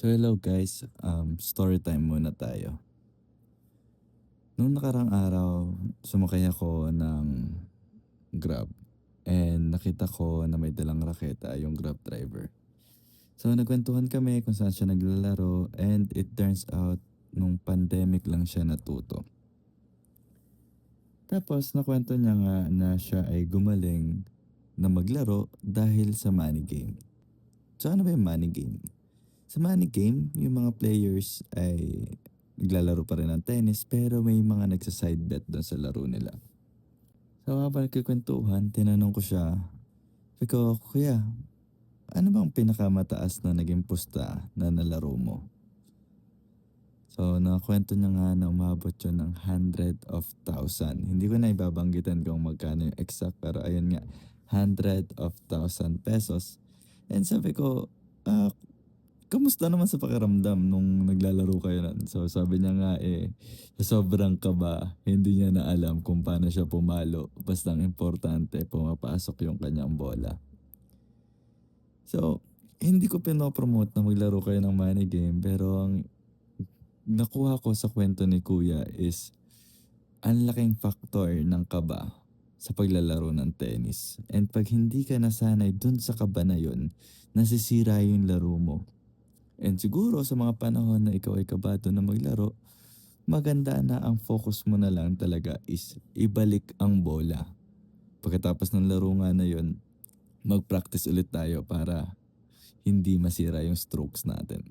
So hello guys, story time muna tayo. Nung nakarang araw, sumakay ako ng Grab and nakita ko na may dalang raketa yung Grab driver. So nagkwentuhan kami kung saan siya naglalaro and it turns out nung pandemic lang siya natuto. Tapos nakwento niya nga na siya ay gumaling na maglaro dahil sa money game. So ano ba yung money game? Sa money game, yung mga players ay naglalaro pa rin ng tennis pero may mga nagsa-side bet doon sa laro nila. So habang nagkikwentuhan, tinanong ko siya, sabi ko, Kuya, ano bang pinakamataas na naging pusta na nalaro mo? So nakakwento niya nga na umabot yun ng hundred of thousand. Hindi ko na ibabanggitan kung magkano yung exact pero ayun nga, hundred of thousand pesos. And sabi ko, kamusta naman sa pakiramdam nung naglalaro kayo nun? So sabi niya nga sa sobrang kaba, hindi niya na alam kung paano siya pumalo. Basta ang importante, pumapasok yung kanyang bola. So, hindi ko pinopromote na maglaro kayo ng money game pero ang nakuha ko sa kwento ni Kuya is ang laking factor ng kaba sa paglalaro ng tennis. And pag hindi ka nasanay dun sa kaba na yun, nasisira yung laro mo. And siguro sa mga panahon na ikaw ay kabado na maglaro, maganda na ang focus mo na lang talaga is ibalik ang bola. Pagkatapos ng laro nga na yun, mag-practice ulit tayo para hindi masira yung strokes natin.